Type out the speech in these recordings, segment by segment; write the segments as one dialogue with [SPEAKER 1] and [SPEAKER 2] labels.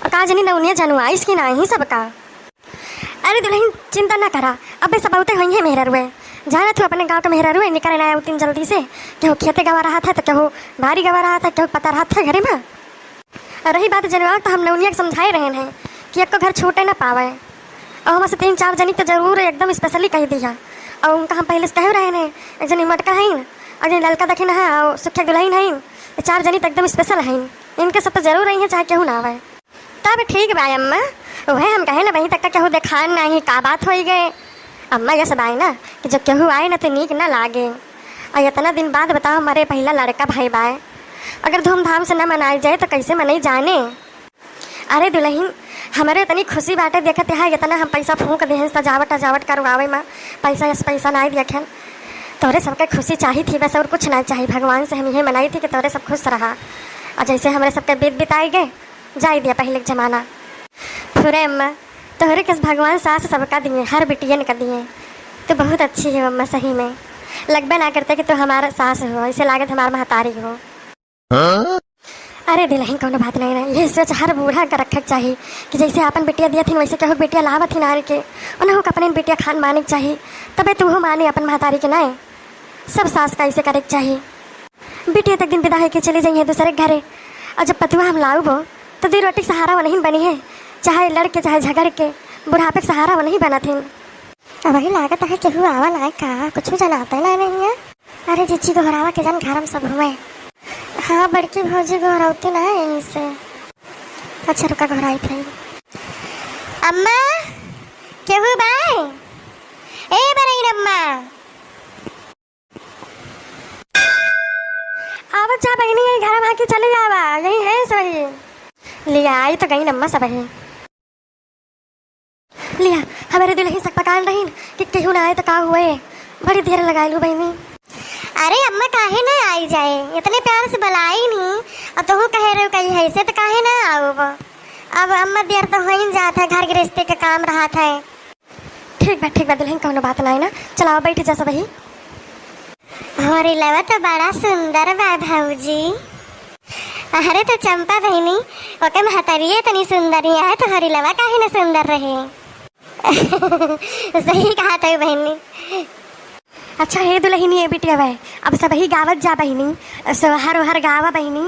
[SPEAKER 1] का जनी नौनिया जानू आइस की नहीं सबका। अरे दुल्हन चिंता ना करा, अब सब बहुते हुई है मेहरा रुए जाना तू अपने गाँव का मेहरा रुए निकल आया उतनी जल्दी से। केहू खेते गवा रहा था तो केहू बारी गवा रहा था, केहू पता रहा था घरे में। रही बात जनवा तो हम नौनिया समझाए रहे हैं कि एक को घर छूटे ना पावे, और हमसे 3-4 जनी तो जरूर एकदम स्पेशली कह दिया। और उनका हम पहले से कह रहे हैं एक जनी मटका है और जनी लड़का देखे ना और सुखे दुल्हन है, 4 जनी तो एकदम स्पेशल है, इनके सब तो जरूर रही है चाहे केहू ना आवे। तब ठीक बा अम्मा, वह हम कहे ना वहीं तक का केहू देखान नहीं का बात हो गए। अम्मा ये सब आए ना कि जब केहू आए ना तो नीक ना लागे, और इतना दिन बाद बताओ हमारे पहला लड़का भाई बाए, अगर धूमधाम से ना मनाई जाए तो कैसे मनाई जाने। अरे दुल्हन हमारे इतनी खुशी बाटे देखते है इतना हम पैसा फूंक दे सजावट करवावे में पैसा नहीं देखें। तोरे सबके खुशी चाहिए थी बस और कुछ ना चाहिए। भगवान से हम यही मनाई थी कि तोरे सब खुश रहा, और जैसे हमारे सबके बीत बिताए गए जाए दिया पहले जमाना। फुरे अम्मा तोहरे किस भगवान सास सबका दिए, हर बिटियन का दिए। तो बहुत अच्छी है अम्मा, सही में लगभग ना करते कि तू हमारा सास हो, ऐसे लागत हमारा महतारी हो। अरे दिलहीन कोनो बात नहीं है, ये सोच हर बूढ़ा का रखे चाहिए कि जैसे अपन बिटिया दिया थी वैसे कहूँ बिटिया लावत थी नारी के, उन्होंने अपने बिटिया खान माने चाहिए, तबे तू हो माने अपन महतारी के नहीं। सब सास का ऐसे करे चाहिए। बिटिया तक दिन विदा है के चली जाइए दूसरे घरे, और जब पतुआ हम लाऊ बो तो 2 रोटी सहारा वो नहीं बनी है, चाहे लड़के चाहे झगड़ के बुढ़ापे का सहारा वो नहीं बना थी। अब वही लागत है केहू आवा ना का कुछ भी जनाता ही नहीं है। अरे जिच्ची गोहरावा के जन घर में सब हुए। हाँ बड़की भौजी गोहरावती ना है इससे। अच्छा रुका गोहराई थे। अम्मा केहू बाय ए बरईन अम्मा आवत जा बहनी घर भाग के चले जावा, यही है सही लिया आई तो गई अम्मा सब है लिया। हमारे दिल ही सक पकान रही कि केहू ना आए तो का हुए, बड़ी देर लगाई लू बहनी। अरे अम्मा काहे ना आई जाए, इतने प्यार से बुलाई नहीं और तो कह रहे हो कहीं है से तो काहे ना आओ। अब अम्मा देर तो हो ही जाता है, घर गृहस्थी का काम रहा था। ठीक बा दुल्हन कोनो बात नहीं ना, चलाओ बैठ जा सब ही। हमारी लवा तो बड़ा सुंदर बा भाऊजी। अरे तो चंपा बहनी ओके महतरिये तनी सुंदरी है तो हरी लवा काहे ना सुंदर रहे। सही कहा था बहनी। अच्छा हे दुल्हनी है बिटिया भाई, अब सब ही गावत जा बहनी, हर गावा बहनी।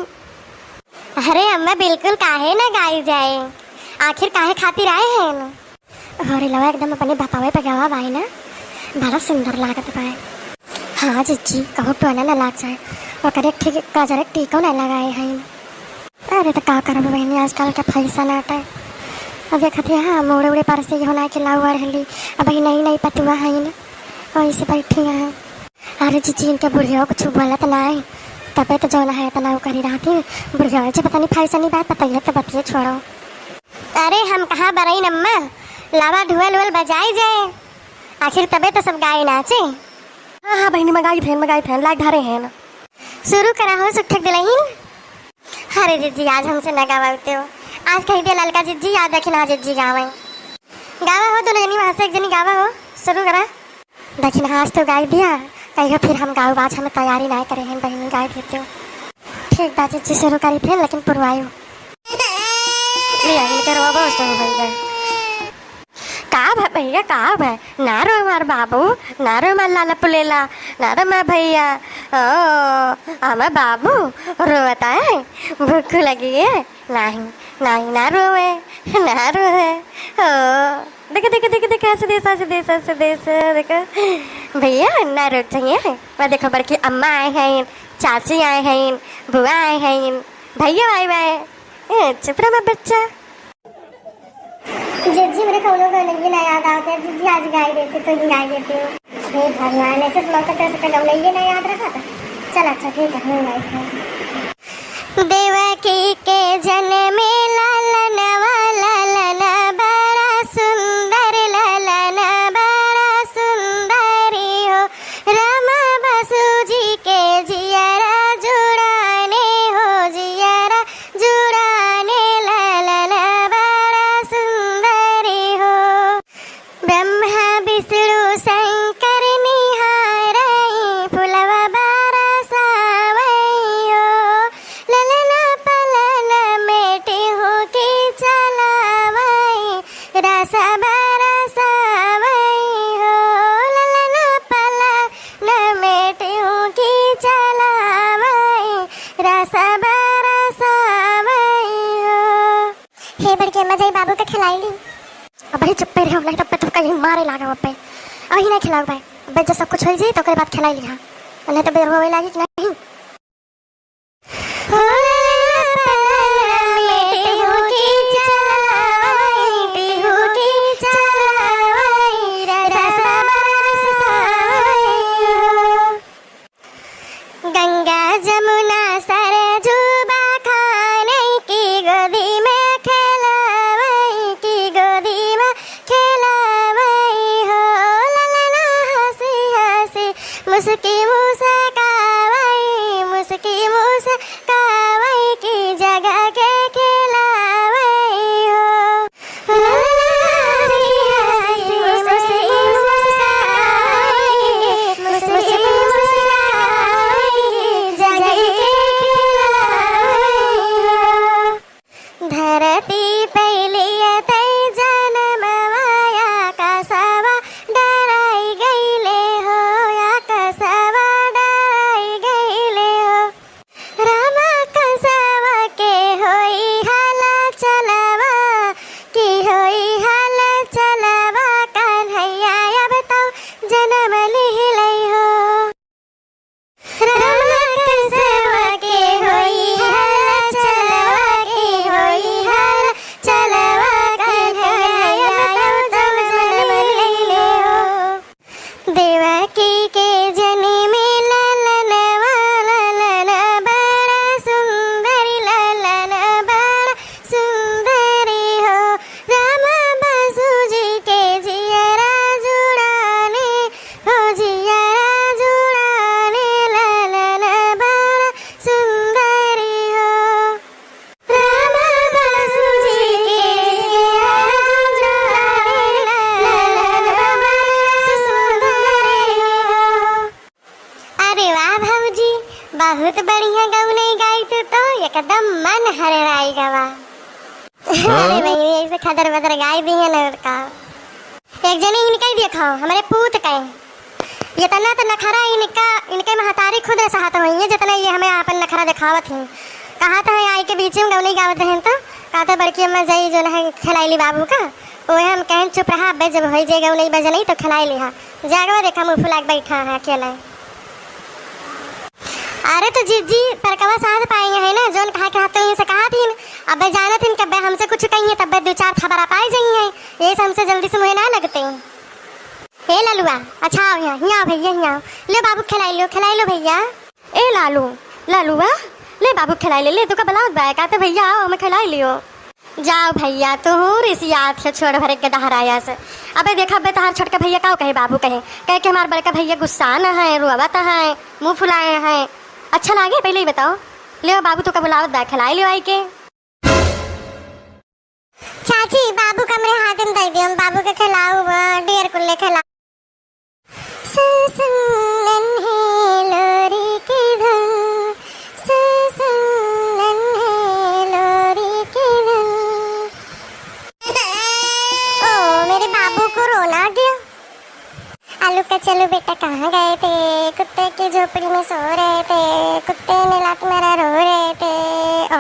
[SPEAKER 1] अरे अम्मा बिल्कुल काहे ना गाई जाए, आखिर काहे खातिर आए हैं ना। अरे लवा एकदम अपने बतावे पे गावा भाई ना, बड़ा सुंदर लागत भाई। हाँ जीजी कहो टोना ना लाग जाए, और ठीक गजर टीको ना लगाए हैं। अरे तो का करब बहनी आजकल का पैसा नाटा है। अब देखते हाँ मोड़े उड़े पर से होना कि लाऊ अड़ली अब नई पतुआ है ना वैसे बैठी हैं। अरे जीजी इनके बुढ़िया कुछ बोलत ना है, तबे तो जो है तो ना करी रहा थी बुढ़िया पता नहीं फैसा नहीं बात बताइए तो बतिए छोड़ो। अरे हम कहाँ बरई अम्मा, लावा ढुअल उल बजाई जाए, आखिर तबे तो सब गाय नाचे। हाँ बहनी मंगाई थे लाइक धारे हैं ना। शुरू करा हो सुखक दिलहीन। अरे जीजी आज हमसे न गावाते हो, आज कही दिया ललका जीजी याद रखी ना जीजी गावे गावा हो दोनों जनी वहाँ से एक जनी गावा हो। शुरू करा देखिन आज तो गाय दिया कहीं फिर हम गाँव आज हमें तैयारी नहीं करे हैं बहनी गाय देते हो। ठीक बात जीजी शुरू करी थे लेकिन पुरवायु का भैया का भाई नारो मार बाबू नारो मार लाला पुलेला नारो मार भैया ओ हमार बाबू रोता है भूख लगी है नहीं ना रोए ना रोए ओ देख ऐसे देश देखो भैया ना रोक चाहिए। मैं देखो बड़की अम्मा आए हैं, चाची आए हैं, बुआ आए हैं, भैया आए हुए चुप रहा बच्चा। जीजी मेरे कौनों का नहीं ना याद आता है, जीजी आज गाय देती तो ही गाय देती हूँ। हे भगवान ऐसे मौका कैसे कर नहीं ना याद रखा था। चल अच्छा ठीक है मैं गाय देवकी के जन्म लालनवा लालना बड़ा सुंदर लालना बड़ा सुंदरी हो रामा बसु जी के जियारा जुड़ाने हो जियारा जुड़ाने लालना बड़ा सुंदरी हो ब्रह्मा विष्णु शंकर निहारई फुलवा बारा सावई हो ललना पलना में
[SPEAKER 2] हे बड़की अम्मा जाई बाबू के खिलाई ली।
[SPEAKER 1] अब भाई चुप्पे रहो, नहीं तब तो कहीं मारे लागा अब्बे। अभी नहीं खिलाओ भाई, अब्बे जब सब कुछ हो जाए तो ओकरे बाद खिलाई लिहा, नहीं तो बेर होवे लागी कि नहीं।
[SPEAKER 2] गंगा जमुना सरजू बखाने की गोदी में खेलावई, की गोदी में खेलावई हो। ला ला ला हंसी हंसी मुस्की मुस्कावई, मुस्की मुस्कावई की जगह के खिलावई हो। हंसी हंसी मुस्की मुस्कावई, मुस्की मुस्कावई की जगह के खिलावई हो। धरती पहली तई जनमवाया कसवा डराई गईले हो, या कसवा डराई गईले हो। रामा कसवा के होई हाला चलवा, की होई हाला चलवा कन्हैया अब तो जन्म लिहलै हो। रामा कसवा के होई हाला चलवा, की होई हाला चलवा कन्हैया अब तो जन्म लिहलै हो। देवकी के जन्मे ललनवा, ललन बड़ा सुंदरी, ललन बड़ा सुंदरी हो। रामा बासुजी के जियरा जुड़ाने हो, जियरा जुड़ाने ललन बड़ा सुंदरी हो। रामा बासुजी के जियरा जुड़ाने ललन बड़ा सुंदरी हो। अरे वाह भाऊजी, बहुत बढ़िया गौने गाई तू तो, एकदम मन हरराई गवा। अरे भाई ऐसे खदर बदर गाय दी है ना का। एक जनी इनका ही देखो, हमारे पूत का ये तना तो नखरा इनका, इनके महतारी खुद सहात हुई है जितना ये हमें अपन नखरा दिखावत हैं। कहा था आई के बीच में गौने गावत रहें तो कहा था बड़की अम्मा जाई जो है खिलाईली बाबू का, ओहे हम कहें चुप रहा, अब्बे जब हो जाए गौने बजे नहीं तो खिलाई लिहा। जागवा देखा मुँह फुला के बैठा है अकेला। अरे तो जीजी परकवा साथ पाएंगे है ना, जोन कहा हाथ से कहा थी अबे जाना थी कब्बे हमसे कुछ कहिए तब दो चार खबर आ पाई जाइए, ये हमसे जल्दी से मुझे ना लगते हैं। हे ललुआ अच्छा आओ यहाँ, यहाँ भैया यहाँ ले बाबू खिलाई लो भैया।
[SPEAKER 1] ए लालू, लालूआ ले बाबू खिलाई ले तू का बलावत बाय कहते भैया आओ मैं खिलाई लियो। जाओ भैया तू रिसियात है छोड़ भरे के दहराया से। अबे देखा बे तहार छोड़ के भैया का कहे बाबू कहे कि हमारे बड़का भैया गुस्सा न है, रुआवत है, मुंह फुलाए हैं। अच्छा लागे पहले ही बताओ। ले बाबू तू का बुलावत बा खिलाई लियो आई के।
[SPEAKER 2] चाची बाबू का मेरे हाथ में दे दियो, बाबू के खिलाओ डेर कुल्ले खिला। सुसुनन है लोरी की धुन, सुसुनन है लोरी की धुन। ओ मेरे बाबू को रोना गया। आलू का चलो बेटा कहाँ गए थे, कुत्ते की झोपड़ी में सो रहे थे, कुत्ते ने लात मारा रो रहे थे। ओ